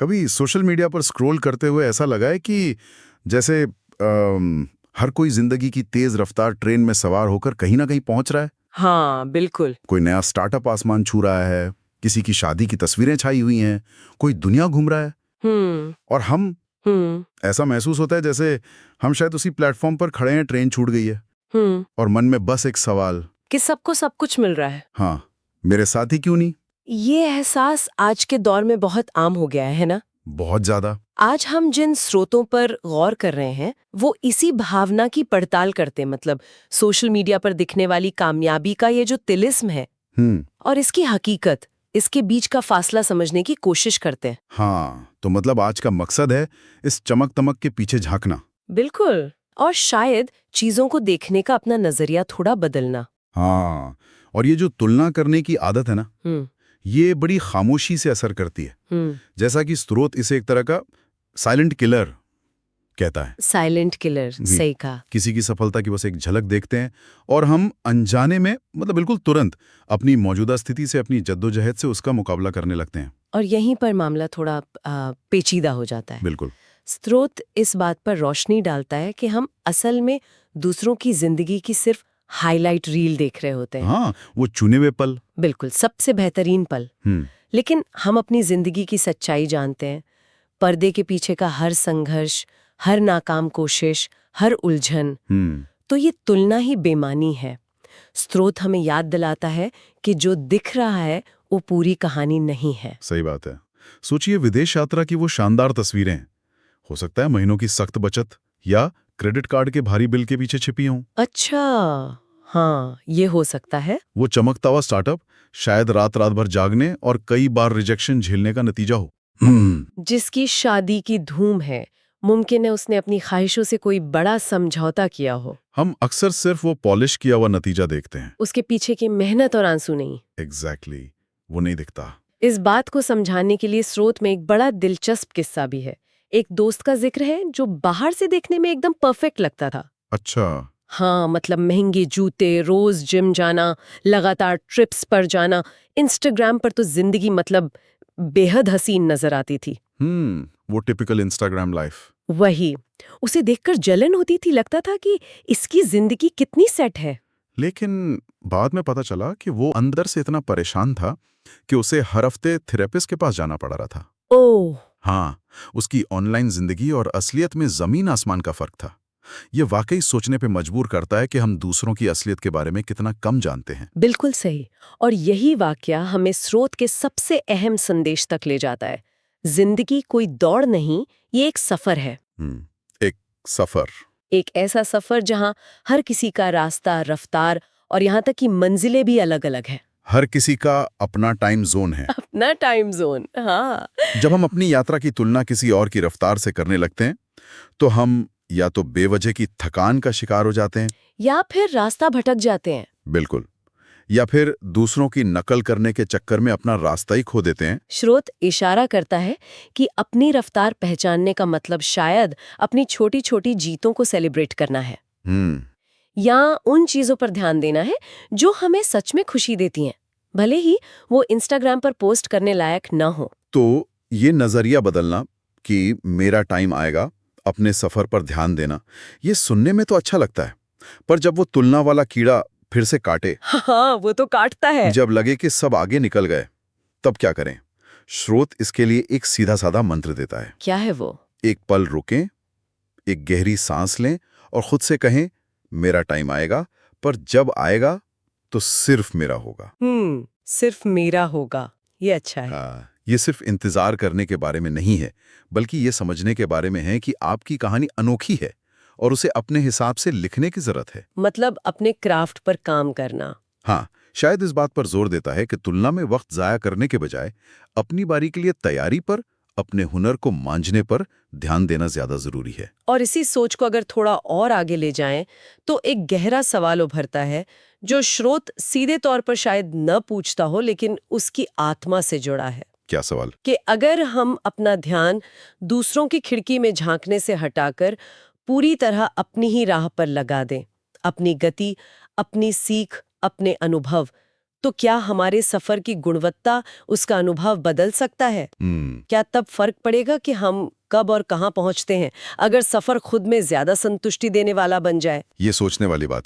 कभी social media पर scroll करते हुए ऐसा लगा है कि जैसे हर कोई जिंदगी की तेज रफ्तार ट्रेन में सवार होकर कहीं ना कहीं पहुंच रहा है। हाँ बिल्कुल। कोई नया स्टार्टअप आसमान छू रहा है, किसी की शादी की तस्वीरें छाई हुई हैं, कोई दुनिया घूम रहा है हम्म। और हम हम्म। ऐसा महसूस होता है जैसे हम शायद उसी प्लेटफॉर्म पर खड़े हैं, ट्रेन छूट गई है हम्म। और मन में बस एक सवाल, कि सबको सब कुछ मिल रहा है। हाँ मेरे साथ ही क्यों नहीं। ये एहसास आज के दौर में बहुत आम हो गया है ना। बहुत ज्यादा। आज हम जिन स्रोतों पर गौर कर रहे हैं वो इसी भावना की पड़ताल करते हैं। मतलब सोशल मीडिया पर दिखने वाली कामयाबी का ये जो तिलिस्म है और इसकी हकीकत, इसके बीच का फासला समझने की कोशिश करते हैं। हाँ, तो मतलब आज का मकसद है इस चमक तमक के पीछे झांकना। बिल्कुल। और शायद चीजों को देखने का अपना नजरिया थोड़ा बदलना। हाँ, और ये जो तुलना करने की आदत है ना, ये बड़ी खामोशी से असर करती है। जैसा कि स्रोत इसे एक तरह का साइलेंट किलर कहता है। साइलेंट किलर, सही कहा। किसी की सफलता की बस एक झलक देखते हैं और हम अनजाने में, मतलब बिल्कुल तुरंत, अपनी मौजूदा स्थिति से, अपनी जद्दोजहद से उसका मुकाबला करने लगते हैं। और यहीं पर मामला थोड़ा पेचीदा हो जाता है। बिल्कुल। स्रोत इस बात पर रोशनी डालता है कि हम असल में दूसरों की जिंदगी की सिर्फ हाईलाइट रील देख रहे होते हैं। हाँ, वो चुने हुए पल। बिल्कुल, सबसे बेहतरीन पल। लेकिन हम अपनी जिंदगी की सच्चाई जानते हैं। पर्दे के पीछे का हर संघर्ष, हर नाकाम कोशिश, हर उलझन। तो ये तुलना ही बेमानी है। स्रोत हमें याद दिलाता है कि जो दिख रहा है वो पूरी कहानी नहीं है। सही बात है। सोचिए, विदेश यात्रा की वो शानदार तस्वीरें, हो सकता है महीनों की सख्त बचत या क्रेडिट कार्ड के भारी बिल के पीछे छिपी हों। अच्छा, हाँ ये हो सकता है। वो चमकता हुआ स्टार्टअप शायद रात रात भर जागने और कई बार रिजेक्शन झेलने का नतीजा हो। जिसकी शादी की धूम है, मुमकिन है उसने अपनी ख्वाहिशों से कोई बड़ा समझौता किया हो। हम अक्सर सिर्फ वो पॉलिश किया हुआ नतीजा देखते हैं। उसके पीछे की मेहनत और आंसू नहीं। एग्जैक्टली, वो नहीं दिखता। इस बात को समझाने के लिए स्रोत में एक बड़ा दिलचस्प किस्सा भी है। एक दोस्त का जिक्र है जो बाहर से देखने में एकदम परफेक्ट लगता था। अच्छा। हाँ, मतलब महंगे जूते, रोज जिम जाना, लगातार ट्रिप्स पर जाना। इंस्टाग्राम पर तो जिंदगी मतलब बेहद हसीन नजर आती थी। वो टिपिकल इंस्टाग्राम लाइफ। वही, उसे देखकर जलन होती थी। लगता था कि इसकी जिंदगी कितनी सेट है। लेकिन बाद में पता चला कि वो अंदर से इतना परेशान था कि उसे हर हफ्ते थेरेपिस्ट के पास जाना पड़ रहा था। ओह। हाँ, उसकी ऑनलाइन जिंदगी और असलियत में जमीन आसमान का फर्क था। ये वाकई सोचने पे मजबूर करता है कि हम दूसरों की असलियत के बारे में कितना कम जानते हैं। बिल्कुल सही। और यही वाकया हमें स्रोत के सबसे अहम संदेश तक ले जाता है। जिंदगी कोई दौड़ नहीं, ये एक सफर है। एक सफर। एक ऐसा सफर जहां हर किसी का रास्ता, रफ्तार और यहाँ तक कि मंजिलें भी अलग-अलग है। हर किसी का अपना टाइम जोन है। अपना टाइम जोन, हाँ। जब हम अपनी यात्रा की तुलना किसी और की रफ्तार से करने लगते हैं, तो हम या तो बेवजह की थकान का शिकार हो जाते हैं, या फिर रास्ता भटक जाते हैं। बिल्कुल, या फिर दूसरों की नकल करने के चक्कर में अपना रास्ता ही खो देते हैं। स्रोत इशारा करता है कि अपनी रफ्तार पहचानने का मतलब शायद अपनी छोटी छोटी जीतों को सेलिब्रेट करना है। या उन चीजों पर ध्यान देना है जो हमें सच में खुशी देती हैं, भले ही वो इंस्टाग्राम पर पोस्ट करने लायक न हो। तो ये नजरिया बदलना कि मेरा टाइम आएगा, अपने सफर पर ध्यान देना, ये सुनने में तो अच्छा लगता है, पर जब वो तुलना वाला कीड़ा फिर से काटे, हाँ, वो तो काटता है। जब लगे कि सब आगे निकल गए, तब क्या करें? स्रोत इसके लिए एक सीधा साधा मंत्र देता है। क्या है वो? एक पल रुकें, एक गहरी सांस लें और खुद से कहें, मेरा टाइम आएगा, पर जब आएगा तो सिर्फ मेरा होगा। सिर्फ मेरा होगा, ये अच्छा है। हाँ, ये सिर्फ इंतजार करने के बारे में नहीं है, बल्कि ये समझने के बारे में है कि आपकी कहानी अनोखी है और उसे अपने हिसाब से लिखने की जरूरत है। मतलब अपने क्राफ्ट पर काम करना। हाँ, शायद इस बात पर जोर देता है कि तुलना में वक्त जाया करने के बजाय अपनी बारी के लिए तैयारी पर, अपने हुनर को मांझने पर ध्यान देना ज्यादा जरूरी है। और इसी सोच को अगर थोड़ा और आगे ले जाएं, तो एक गहरा सवाल उभरता है जो स्रोत सीधे तौर पर शायद न पूछता हो, लेकिन उसकी आत्मा से जुड़ा है। क्या सवाल? कि अगर हम अपना ध्यान दूसरों की खिड़की में झांकने से हटाकर पूरी तरह अपनी ही राह पर लगा दें, अपनी गति, अपनी सीख, अपने अनुभव, तो क्या हमारे सफर की गुणवत्ता, उसका अनुभव बदल सकता है? क्या तब फर्क पड़ेगा कि हम कब और कहाँ पहुंचते हैं, अगर सफर खुद में ज्यादा संतुष्टि देने वाला बन जाए? ये सोचने वाली बात है।